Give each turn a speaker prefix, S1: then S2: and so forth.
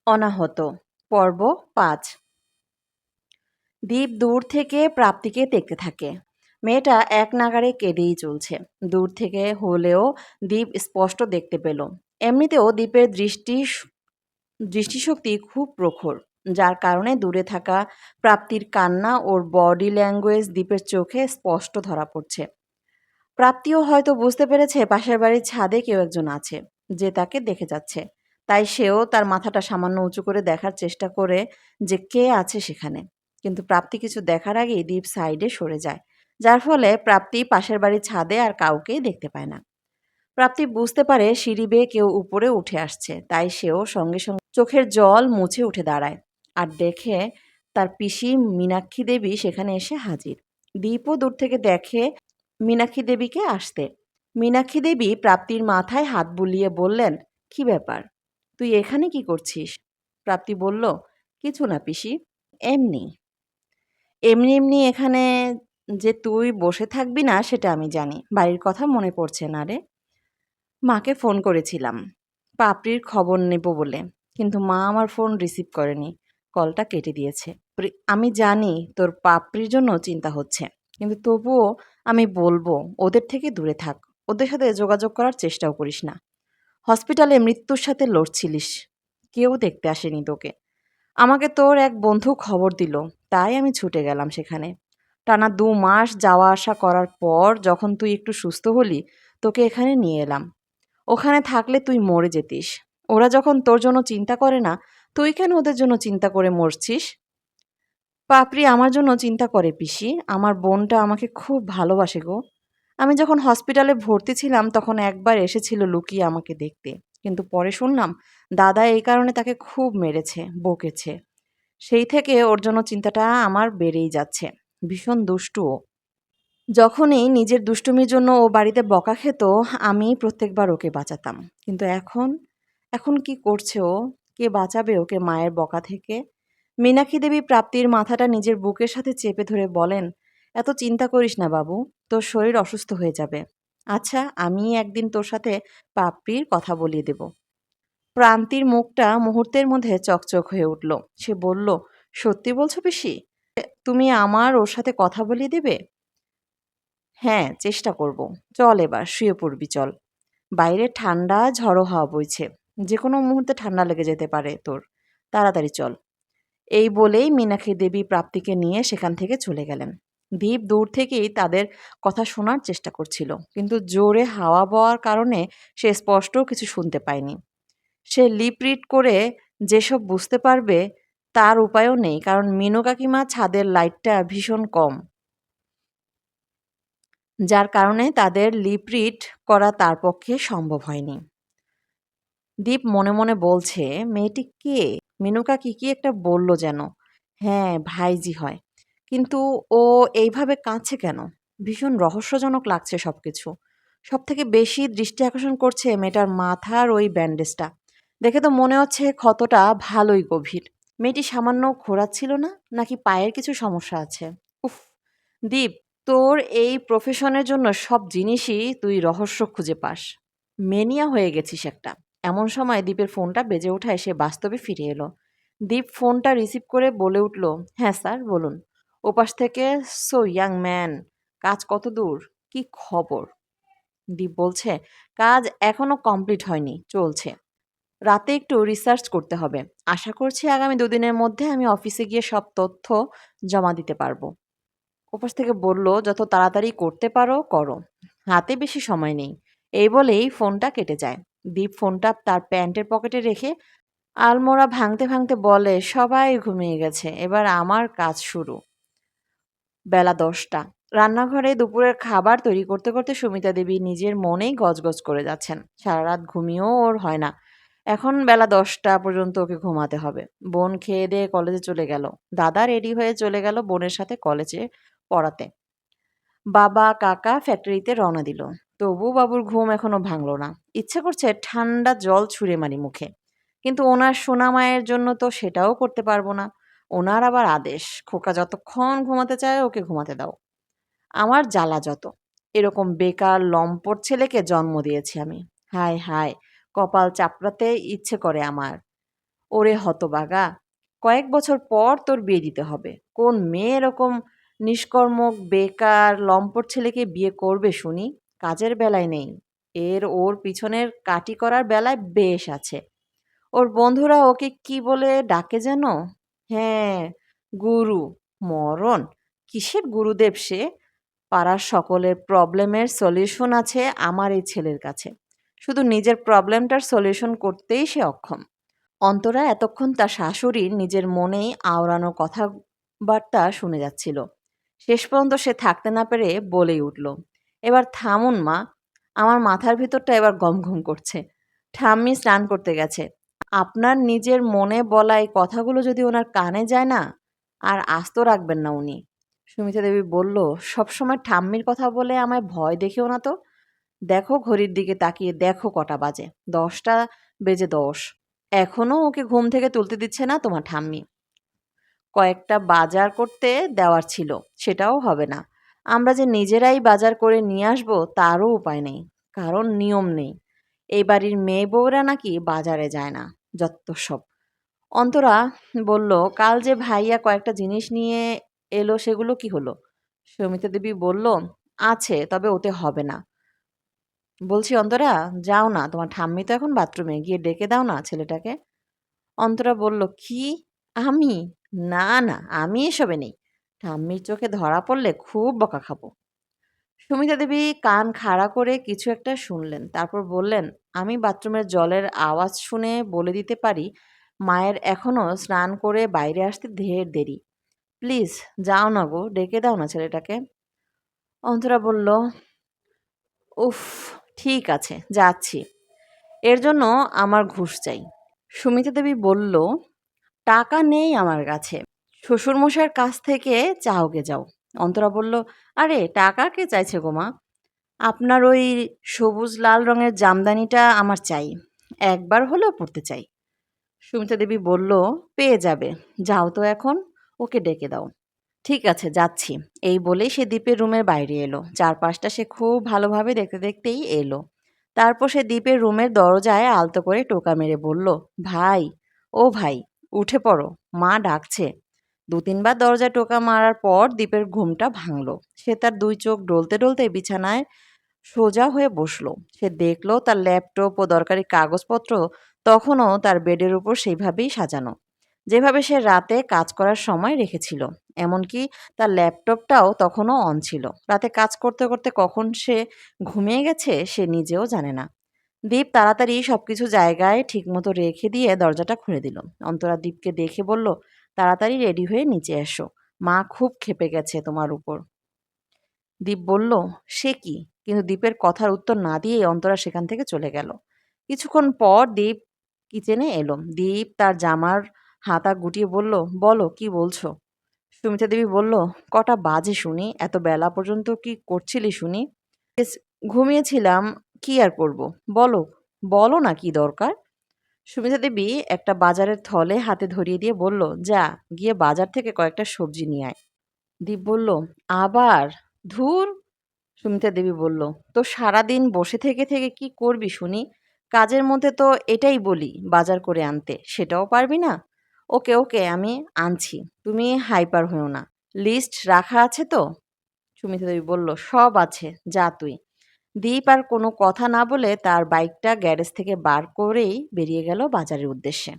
S1: অনাহত পর্ব ৫। দীপ দূর থেকে প্রাপ্তিকে দেখতে থাকে। মেয়েটা এক নাগাড়ে কেঁদেই চলছে। দূর থেকে হলেও দীপ স্পষ্ট দেখতে পেল। এমনিতেও দীপের দৃষ্টিশক্তি খুব প্রখর, যার কারণে দূরে থাকা প্রাপ্তির কান্না ওর বডি ল্যাঙ্গুয়েজ দীপের চোখে স্পষ্ট ধরা পড়ছে। প্রাপ্তিও হয়তো বুঝতে পেরেছে পাশের বাড়ির ছাদে কেউ একজন আছে, যে তাকে দেখে যাচ্ছে। তাই সেও তার মাথাটা সামান্য উঁচু করে দেখার চেষ্টা করে যে কে আছে সেখানে। কিন্তু প্রাপ্তি কিছু দেখার আগেই দীপ সাইডে সরে যায়, যার ফলে প্রাপ্তি পাশের বাড়ির ছাদে আর কাউকেই দেখতে পায় না। প্রাপ্তি বুঝতে পারে সিঁড়ি বেয়ে কেউ উপরে উঠে আসছে, তাই সেও সঙ্গে সঙ্গে চোখের জল মুছে উঠে দাঁড়ায় আর দেখে তার পিসি মীনাক্ষী দেবী সেখানে এসে হাজির। দীপও দূর থেকে দেখে মীনাক্ষী দেবীকে আসতে। মীনাক্ষী দেবী প্রাপ্তির মাথায় হাত বুলিয়ে বললেন, কি ব্যাপার, তুই এখানে কি করছিস? প্রাপ্তি বলল, কিছু না পিসি, এমনি। এমনি এমনি এখানে যে তুই বসে থাকবি না সেটা আমি জানি। বাড়ির কথা মনে পড়ছে না রে? মাকে ফোন করেছিলাম পাপড়ির খবর নেব বলে, কিন্তু মা আমার ফোন রিসিভ করেনি, কলটা কেটে দিয়েছে। আমি জানি তোর পাপড়ির জন্য চিন্তা হচ্ছে, কিন্তু তবুও আমি বলবো ওদের থেকে দূরে থাক। ওদের সাথে যোগাযোগ করার চেষ্টাও করিস না। হসপিটালে মৃত্যুর সাথে লড়ছিলিস, কেউ দেখতে আসেনি তোকে। আমাকে তোর এক বন্ধু খবর দিল, তাই আমি ছুটে গেলাম সেখানে। টানা ২ মাস যাওয়া আসা করার পর যখন তুই একটু সুস্থ হলি, তোকে এখানে নিয়ে এলাম। ওখানে থাকলে তুই মরে যেতিস। ওরা যখন তোর জন্য চিন্তা করে না, তুই কেন ওদের জন্য চিন্তা করে মরছিস? পাপড়ি আমার জন্য চিন্তা করে পিসি, আমার বোনটা আমাকে খুব ভালোবাসে গো। আমি যখন হসপিটালে ভর্তি ছিলাম তখন একবার এসেছিল লুকিয়ে আমাকে দেখতে, কিন্তু পরে শুনলাম দাদা এই কারণে তাকে খুব মেরেছে, বকেছে। সেই থেকে ওর জন্য চিন্তাটা আমার বেড়েই যাচ্ছে। ভীষণ দুষ্টু ও। যখনই নিজের দুষ্টুমির জন্য ও বাড়িতে বকা খেত, আমি প্রত্যেকবার ওকে বাঁচাতাম। কিন্তু এখন এখন কি করছে ও? কে বাঁচাবে ওকে মায়ের বকা থেকে? মীনাক্ষী দেবী প্রাপ্তির মাথাটা নিজের বুকের সাথে চেপে ধরে বলেন, এত চিন্তা করিস না বাবু, তোর শরীর অসুস্থ হয়ে যাবে। আচ্ছা, আমি একদিন তোর সাথে পাপড়ির কথা বলিয়ে দেব। প্রান্তির মুখটা মুহূর্তের মধ্যে চকচক হয়ে উঠল। সে বলল, সত্যি বলছো পিসি? তুমি আমার ওর সাথে কথা বলিয়ে দেবে? হ্যাঁ, চেষ্টা করব। চল এবার শুয়ে পড়বি চল। বাইরে ঠান্ডা ঝড়ো হাওয়া বইছে। যেকোনো মুহূর্তে ঠান্ডা লেগে যেতে পারে তোর। তাড়াতাড়ি চল। এই বলেই মীনাক্ষী দেবী প্রাপ্তিকে নিয়ে সেখান থেকে চলে গেলেন। দীপ দূর থেকেই তাদের কথা শোনার চেষ্টা করছিল, কিন্তু জোরে হাওয়া বওয়ার কারণে সে স্পষ্ট কিছু শুনতে পায়নি। সে লিপ রিড করে যেসব বুঝতে পারবে তার উপায়ও নেই, কারণ মিনু কাকিমা ছাদের লাইটটা ভীষণ কম, যার কারণে তাদের লিপ রিড করা তার পক্ষে সম্ভব হয়নি। দীপ মনে মনে বলছে, মেয়েটি কে? মিনু কাকি কি একটা বলল যেন। হ্যাঁ, ভাইজি হয়। কিন্তু ও এইভাবে কাঁদছে কেন? ভীষণ রহস্যজনক লাগছে সবকিছু। সবথেকে বেশি দৃষ্টি আকর্ষণ করছে মেয়েটার মাথার ওই ব্যান্ডেজটা। দেখে তো মনে হচ্ছে ক্ষতটা ভালোই গভীর। মেয়েটি সামান্য খোঁড়াচ্ছিল না, নাকি পায়ের কিছু সমস্যা আছে? উফ! দীপ, তোর এই প্রফেশনের জন্য সব জিনিসই তুই রহস্য খুঁজে পাস। মেনিয়া হয়ে গেছিস একটা। এমন সময় দীপের ফোনটা বেজে ওঠায় সে বাস্তবে ফিরে এলো। দীপ ফোনটা রিসিভ করে বলে উঠল, হ্যাঁ স্যার বলুন। ওপাশ থেকে, সো ইয়াং ম্যান, কাজ কত দূর? কি খবর? দীপ বলছে, কাজ এখনো কমপ্লিট হয়নি, চলছে। রাতে একটু রিসার্চ করতে হবে। আশা করছি আগামী ২ দিনের মধ্যে আমি অফিসে গিয়ে সব তথ্য জমা দিতে পারবো। ওপাশ থেকে বলল, যত তাড়াতাড়ি করতে পারো করো, হাতে বেশি সময় নেই। এই বলেই ফোনটা কেটে যায়। দীপ ফোনটা তার প্যান্টের পকেটে রেখে আলমোড়া ভাঙতে ভাঙতে বলে, সবাই ঘুমিয়ে গেছে, এবার আমার কাজ শুরু। বেলা ১০টা। রান্নাঘরে দুপুরের খাবার তৈরি করতে করতে সুমিতা দেবী নিজের মনেই গজগজ করে যাচ্ছেন। সারা রাত ঘুমিয়েও ওর হয় না। এখন বেলা ১০টা পর্যন্ত ওকে ঘুমাতে হবে। বোন খেয়ে দিয়ে কলেজে চলে গেল। দাদা রেডি হয়ে চলে গেল বোনের সাথে কলেজে পড়াতে। বাবা কাকা ফ্যাক্টরিতে রওনা দিল। তবু বাবুর ঘুম এখনো ভাঙল না। ইচ্ছে করছে ঠান্ডা জল ছুঁড়ে মারি মুখে। কিন্তু ওনার সোনা মায়ের জন্য তো সেটাও করতে পারবো না। ওনার আবার আদেশ, খোকা যতক্ষণ ঘুমাতে চায় ওকে ঘুমাতে দাও। আমার জ্বালা যত। এরকম বেকার লম্পট ছেলেকে জন্ম দিয়েছি আমি। হায় হায়, কপাল চাপড়াতে ইচ্ছে করে আমার। ওরে হতভাগা! কয়েক বছর পর তোর বিয়ে দিতে হবে। কোন মেয়ে এরকম নিষ্কর্মক, বেকার, লম্পট ছেলেকে বিয়ে করবে শুনি? কাজের বেলায় নেই। ওর পিছনের কাটি করার বেলায় বেশ আছে। ওর বন্ধুরা ওকে কি বলে ডাকে যেন? হ্যাঁ, গুরু। মরণ! কিসের গুরুদেব সে? পাড়ার সকলের প্রবলেমের সলিউশন আছে আমার এই ছেলের কাছে। শুধু নিজের প্রবলেমটার সলিউশন করতেই সে অক্ষম। অন্তরা এতক্ষণ তার শাশুড়ির নিজের মনেই আওড়ানো কথাবার্তা শুনে যাচ্ছিল। শেষ পর্যন্ত সে থাকতে না পেরে বলেই উঠল, "এবার থামুন মা, আমার মাথার ভিতরটা এবার গমগম করছে। ঠাম্মি স্নান করতে গেছে। আপনার নিজের মনে বলা এই কথাগুলো যদি ওনার কানে যায় না, আর আস্ত রাখবেন না উনি।" সুমিতা দেবী বলল, "সবসময় ঠাম্মির কথা বলে আমায় ভয় দেখিও না তো। দেখো ঘড়ির দিকে তাকিয়ে দেখো কটা বাজে। 10টা বেজে 10। এখনো ওকে ঘুম থেকে তুলতে দিচ্ছে না তোমার ঠাম্মি। কয়েকটা বাজার করতে দেওয়ার ছিল, সেটাও হবে না। আমরা যে নিজেরাই বাজার করে নিয়ে আসবো তারও উপায় নেই, কারণ নিয়ম নেই। এই বাড়ির মেয়ে বউরা নাকি বাজারে যায় না। যত্ত সব।" অন্তরা বলল, "কাল যে ভাইয়া কয়েকটা জিনিস নিয়ে এলো সেগুলো কি হলো?" সমিতা দেবী বলল, "আছে, তবে ওতে হবে না। বলছি অন্তরা, যাও না, তোমার ঠাম্মি তো এখন বাথরুমে, গিয়ে ডেকে দাও না ছেলেটাকে।" অন্তরা বলল, "কি? আমি? না, না, আমি এসবে নেই। ঠাম্মির চোখে ধরা পড়লে খুব বকা খাবো।" সুমিতা দেবী কান খাড়া করে কিছু একটা শুনলেন। তারপর বললেন, "আমি বাথরুমের জলের আওয়াজ শুনে বলে দিতে পারি মায়ের এখনো স্নান করে বাইরে আসতে ঢের দেরি। প্লিজ যাও না গো, ডেকে দাও না ছেলেটাকে।" অন্তরা বলল, "উফ, ঠিক আছে, যাচ্ছি। এর জন্য আমার ঘুষ চাই।" সুমিতা দেবী বলল, "টাকা নেই আমার কাছে। শ্বশুরমশাইয়ের কাছ থেকে চাওগে যাও।" অন্তরা বলল, "আরে টাকা কে চাইছে গো মা? আপনার ওই সবুজ লাল রঙের জামদানিটা আমার চাই। একবার হলেও পড়তে চাই।" সুমিতা দেবী বলল, "পেয়ে যাবে। যাও তো এখন, ওকে ডেকে দাও।" "ঠিক আছে, যাচ্ছি।" এই বলেই সে দ্বীপের রুমের বাইরে এলো। চারপাশটা সে খুব ভালোভাবে দেখতে দেখতেই এলো। তারপর সে দ্বীপের রুমের দরজায় আলতো করে টোকা মেরে বলল, "ভাই, ও ভাই, উঠে পড়ো, মা ডাকছে।" 2-3 বার দরজায় টোকা মারার পর দ্বীপের ঘুমটা ভাঙল। সে তার 2 চোখ ডলতে ডলতে বিছানায় সোজা হয়ে বসলো। সে দেখলো তার ল্যাপটপ ও দরকারি কাগজপত্র তখনও তার বেডের উপর সেইভাবেই সাজানো, যেভাবে সে রাতে কাজ করার সময় রেখেছিল। এমনকি তার ল্যাপটপটাও তখনও অন ছিল। রাতে কাজ করতে করতে কখন সে ঘুমিয়ে গেছে সে নিজেও জানে না। দীপ তাড়াতাড়ি সবকিছু জায়গায় ঠিকমতো রেখে দিয়ে দরজাটা খুলে দিল। অন্তরা দীপকে দেখে বলল, "তাড়াতাড়ি রেডি হয়ে নিচে এসো। মা খুব ক্ষেপে গেছে তোমার উপর।" দীপ বলল, "সে কি?" কিন্তু দীপের কথার উত্তর না দিয়েই অন্তরা সেখান থেকে চলে গেল। কিছুক্ষণ পর দীপ কিচেনে এলো। দীপ তার জামার হাতা গুটিয়ে বলল, "বলো, কি বলছো?" সুমিতা দেবী বলল, "কটা বাজে শুনি? এত বেলা পর্যন্ত কি করছিলি শুনি?" "ঘুমিয়েছিলাম, কি আর করব? বলো, বলো না কি দরকার?" সুমিতা দেবী একটা বাজারের থলে হাতে ধরিয়ে দিয়ে বলল, "যা, গিয়ে বাজার থেকে কয়েকটা সবজি নিয়ে আয়।" দীপ বলল, "আবার? ধুর।" সুমিতা দেবী বলল, "তো সারাদিন বসে থেকে থেকে কি করবি শুনি? কাজের মধ্যে তো এটাই বলি বাজার করে আনতে, সেটাও পারবি না? ওকে, ওকে, আমি আনছি। তুমি হাইপার হইও না। লিস্ট রাখা আছে তো?" সুমিতা দেবী বলল, "সব আছে, যা তুই।" দীপ আর কোনো কথা না বলে তার বাইকটা গ্যারেজ থেকে বার করেই বেরিয়ে গেল বাজারের উদ্দেশ্যে।